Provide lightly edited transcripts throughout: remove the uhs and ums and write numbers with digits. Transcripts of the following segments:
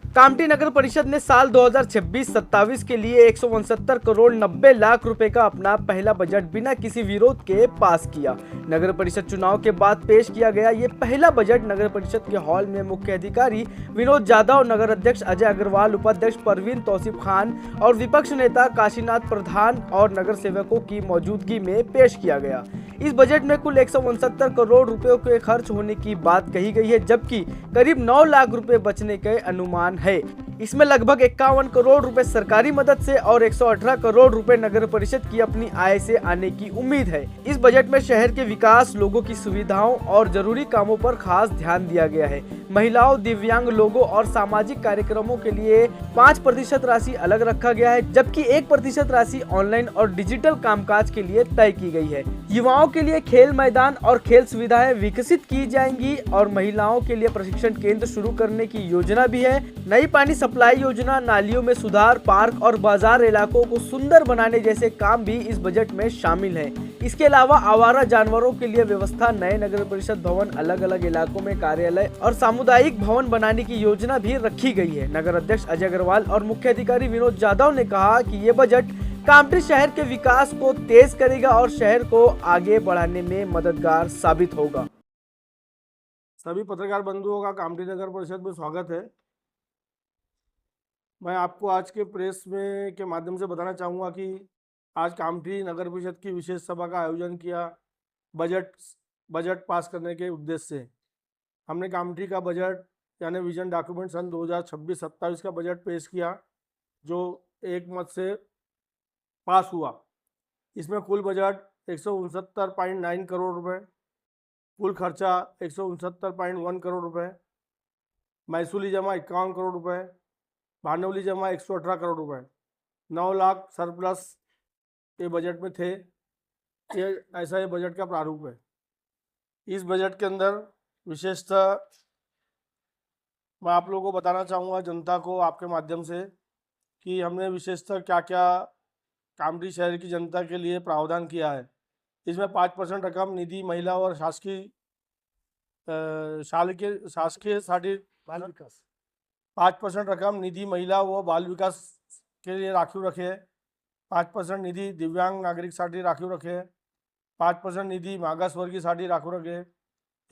कामठी नगर परिषद ने साल 2026-27 के लिए 169 करोड़ 90 लाख रुपए का अपना पहला बजट बिना किसी विरोध के पास किया। नगर परिषद चुनाव के बाद पेश किया गया ये पहला बजट नगर परिषद के हॉल में मुख्य अधिकारी विनोद यादव, नगर अध्यक्ष अजय अग्रवाल, उपाध्यक्ष परवीन तौसीफ खान और विपक्ष नेता काशीनाथ प्रधान और नगर सेवकों की मौजूदगी में पेश किया गया। इस बजट में कुल 169 करोड़ रुपए के खर्च होने की बात कही गई है, जबकि करीब 9 लाख रुपए बचने के अनुमान है। इसमें लगभग 51 करोड़ रुपए सरकारी मदद से और 118 करोड़ रुपए नगर परिषद की अपनी आय से आने की उम्मीद है। इस बजट में शहर के विकास, लोगों की सुविधाओं और जरूरी कामों पर खास ध्यान दिया गया है। महिलाओं, दिव्यांग लोगों और सामाजिक कार्यक्रमों के लिए 5% राशि अलग रखा गया है, जबकि 1% राशि ऑनलाइन और डिजिटल कामकाज के लिए तय की गई है। युवाओं के लिए खेल मैदान और खेल सुविधाएं विकसित की जाएंगी और महिलाओं के लिए प्रशिक्षण केंद्र शुरू करने की योजना भी है। नई पानी सप्लाई योजना, नालियों में सुधार, पार्क और बाजार इलाकों को सुंदर बनाने जैसे काम भी इस बजट में शामिल हैं। इसके अलावा आवारा जानवरों के लिए व्यवस्था, नए नगर परिषद भवन, अलग अलग इलाकों में कार्यालय और सामुदायिक भवन बनाने की योजना भी रखी गई है। नगर अध्यक्ष अजय अग्रवाल और मुख्य अधिकारी विनोद यादव ने कहा कि ये बजट कामठी शहर के विकास को तेज करेगा और शहर को आगे बढ़ाने में मददगार साबित होगा। सभी पत्रकार बंधुओं का कामठी नगर परिषद में स्वागत है। मैं आपको आज के प्रेस में के माध्यम से बताना चाहूँगा कि आज कामठी नगर परिषद की विशेष सभा का आयोजन किया बजट पास करने के उद्देश्य से। हमने कामठी का बजट यानी विजन डॉक्यूमेंट सन 2026-27 का बजट पेश किया, जो एक मत से पास हुआ। इसमें कुल बजट 169.9 करोड़ रुपए, कुल खर्चा 169.1 करोड़ रुपए, महसूली जमा 51 करोड़ रुपए, भांडवली जमा 118 करोड़ रुपए, 9 लाख सरप्लस ये बजट में थे। ये बजट का प्रारूप है। इस बजट के अंदर विशेषतः मैं आप लोगों को बताना चाहूँगा, जनता को आपके माध्यम से, कि हमने विशेषतः क्या क्या कामठी शहर की जनता के लिए प्रावधान किया है। इसमें 5% रकम निधि महिला और शासकीयसाठी बाल विकास 5% रकम निधि महिला व बाल विकास के लिए राखीव रखे है। 5% निधि दिव्यांग नागरिकसाठी राखीव रखे है। 5% निधी मागासवर्गीयसाठी राखीव रखे,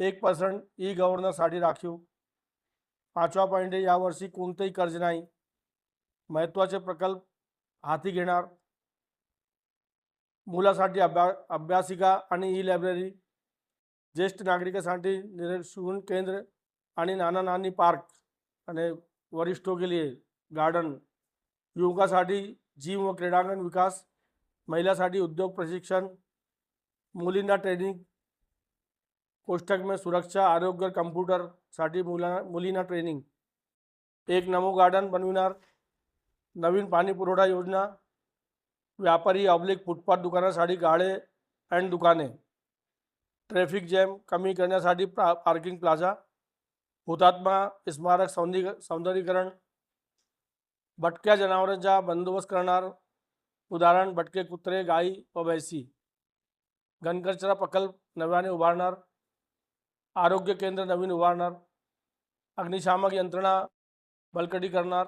1% ई गव्हर्नरसाठी राखीव। 5वा पॉईंट आहे, यावर्षी कोणतेही कर्ज नाही, महत्त्वाचे प्रकल्प हाती घेणार। मुलासाठी अभ्यासिका आणि ई लायब्ररी, ज्येष्ठ नागरिकांसाठी निरीक्षण केंद्र आणि नाना नानी पार्क आणि वरिष्ठों के लिए गार्डन, युवकांसाठी जिम व क्रीडांगण विकास, महिलांसाठी उद्योग प्रशिक्षण, मुलींना ट्रेनिंग, कोष्टक में सुरक्षा, आरोग्य, कम्प्युटर साठी मुलींना ट्रेनिंग, एक नमो गार्डन बनविणार, नवीन पाणी पुरवठा योजना, व्यापारी फुटपाथ दुकानासाठी गाळे अँड दुकाने, ट्रॅफिक जॅम कमी करण्यासाठी पार्किंग प्लाझा, हुतात्मा स्मारक सौंदर्यीकरण, भटक्या जनावरांचा बंदोबस्त करणार, उदाहरण भटके कुत्रे, गाई व भैंसी, घनकचरा प्रकल्प नव्याने उभारणार, आरोग्य केंद्र नवीन उभारणार, अग्निशामक यंत्रणा बळकटी करणार,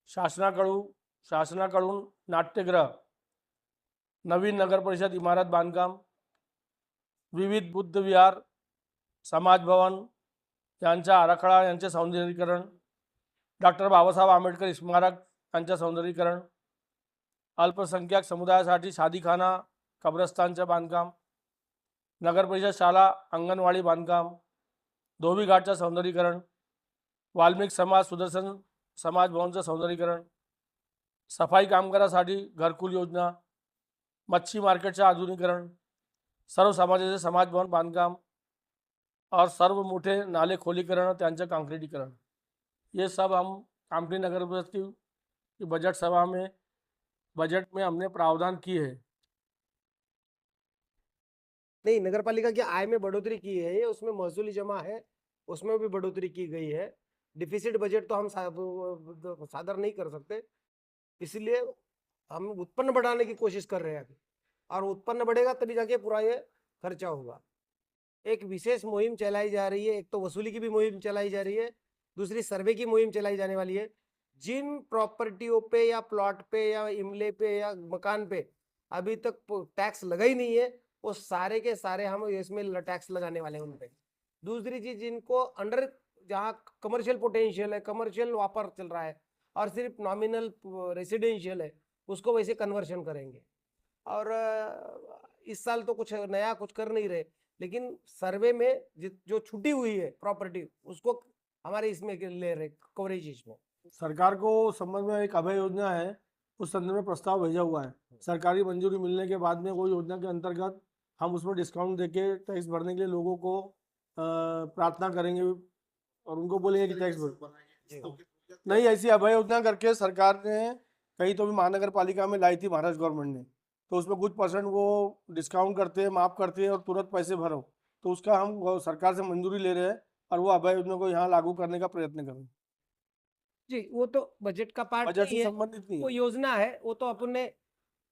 शासनाकडून नाट्यगृह, नवीन नगर परिषद इमारत बांधकाम, विविध बुद्ध विहार, समाज भवन यांचा आराखडा यांचे सौंदर्यीकरण, डॉक्टर बाबासाहेब आंबेडकर स्मारक यांचे सौंदर्यीकरण, अल्पसंख्याक समुदायासाठी शादीखाना, कब्रस्तानचे बांधकाम, नगर परिषद शाळा, अंगणवाडी बांधकाम, धोबी घाटचे सौंदर्यीकरण, वाल्मिक समाज सुदर्शन समाज भवनचं सौंदर्यीकरण, सफाई कामगारांसाठी घरकुल योजना, मच्छी मार्केटचे आधुनिकीकरण, सर्व समाजाचे समाज भवन बांधकाम और सर्व मोठे नाले खोलीकरण और त्यांचे कांक्रीटीकरण, ये सब हम कामठी नगर परिषद की बजट सभा में हमने प्रावधान किए हैं। नहीं, नगर पालिका की आय में बढ़ोतरी की है, उसमें महसूली जमा है, उसमें भी बढ़ोतरी की गई है। डिफिसिट बजट तो हम सादर नहीं कर सकते, इसलिए हम उत्पन्न बढ़ाने की कोशिश कर रहे हैं अभी, और उत्पन्न बढ़ेगा तभी जाके पूरा ये खर्चा होगा। एक विशेष मुहिम चलाई जा रही है, एक तो वसूली की भी मुहिम चलाई जा रही है, दूसरी सर्वे की मुहिम चलाई जाने वाली है। जिन प्रॉपर्टियों पे या प्लॉट पे या इमले पे या मकान पे अभी तक टैक्स लगा ही नहीं है, वो सारे के सारे हम इसमें टैक्स लगाने वाले हैं उन पे। दूसरी चीज, जिनको अंडर जहाँ कमर्शियल पोटेंशियल है, कमर्शियल वापर चल रहा है और सिर्फ नॉमिनल रेसिडेंशियल है, उसको वैसे कन्वर्शन करेंगे। और इस साल तो कुछ नया कुछ कर नहीं रहे, लेकिन सर्वे में जो छुटी हुई है प्रॉपर्टी उसको हमारे इसमें ले रहे कवरेज इसमें। सरकार को संबंध में एक अभय योजना है, उस संदर्भ में प्रस्ताव भेजा हुआ है। सरकारी मंजूरी मिलने के बाद में वो योजना के अंतर्गत हम उसमें डिस्काउंट देके टैक्स भरने के लिए लोगों को प्रार्थना करेंगे और उनको बोलेंगे कि टैक्स भरो। नहीं, ऐसी अभय योजना करके सरकार ने कहीं तो भी महानगर पालिका में लाई थी महाराष्ट्र गवर्नमेंट ने, तो उसमें कुछ % वो डिस्काउंट करते हैं, माफ़ करते हैं और तुरंत पैसे भरो। तो उसका हम सरकार से मंजूरी ले रहे हैं और वो अभय योजना को यहाँ लागू करने का प्रयत्न करें। जी, वो तो बजट का पार्ट बजट नहीं से है, संबंधित नहीं वो है। योजना है। वो तो अपन ने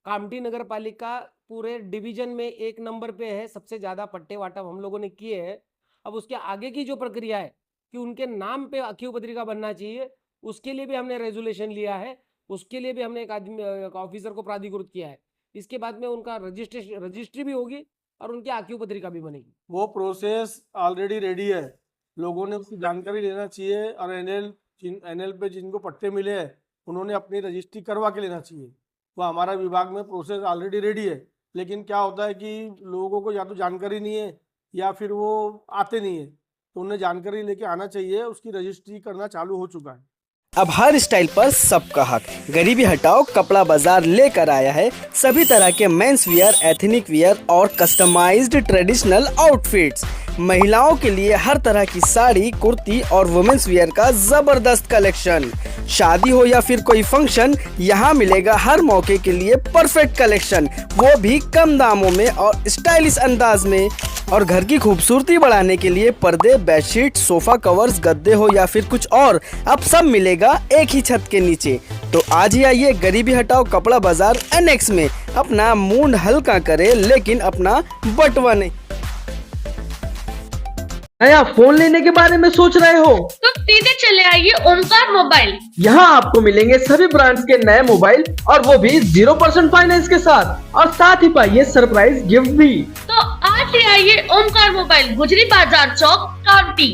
कामठी नगर पालिका पूरे डिवीजन में 1 नंबर पे है, सबसे ज्यादा पट्टे वाटप हम लोगों ने किए हैं। अब उसके आगे की जो प्रक्रिया है कि उनके नाम पे अखियो पत्रिका बनना चाहिए, उसके लिए भी हमने रेजोल्यूशन लिया है, उसके लिए भी हमने एक ऑफिसर को प्राधिकृत किया है। इसके बाद में उनका रजिस्ट्री भी होगी और उनकी आखियो पत्रिका भी बनेगी। वो प्रोसेस ऑलरेडी रेडी है, लोगों ने उसकी जानकारी लेना चाहिए और एनएल पे जिनको पट्टे मिले हैं उन्होंने अपनी रजिस्ट्री करवा के लेना चाहिए। वो हमारा विभाग में प्रोसेस ऑलरेडी रेडी है, लेकिन क्या होता है कि लोगों को या तो जानकारी नहीं है या फिर वो आते नहीं है, तो उन्हें जानकारी लेके आना चाहिए। उसकी रजिस्ट्री करना चालू हो चुका है। अब हर स्टाइल पर सबका हक, गरीबी हटाओ कपड़ा बाजार लेकर आया है सभी तरह के मेंस वियर, एथनिक वियर और कस्टमाइज्ड ट्रेडिशनल आउटफिट्स। महिलाओं के लिए हर तरह की साड़ी, कुर्ती और वुमेन्स वियर का जबरदस्त कलेक्शन। शादी हो या फिर कोई फंक्शन, यहाँ मिलेगा हर मौके के लिए परफेक्ट कलेक्शन, वो भी कम दामों में और स्टाइलिश अंदाज में। और घर की खूबसूरती बढ़ाने के लिए पर्दे, बेडशीट, सोफा कवर्स, गद्दे हो या फिर कुछ और, अब सब मिलेगा एक ही छत के नीचे। तो आज ही आइए गरीबी हटाओ कपड़ा बाजार एनेक्स में, अपना मूड हल्का करे लेकिन अपना बटवा नहीं। नया फोन लेने के बारे में सोच रहे हो तो सीधे चले आइए ओमकार मोबाइल। यहाँ आपको मिलेंगे सभी ब्रांड्स के नए मोबाइल और वो भी 0% फाइनेंस के साथ, और साथ ही पाइए सरप्राइज गिफ्ट भी। तो आज ही आइए ओमकार मोबाइल, गुजरी बाजार चौक, कामठी।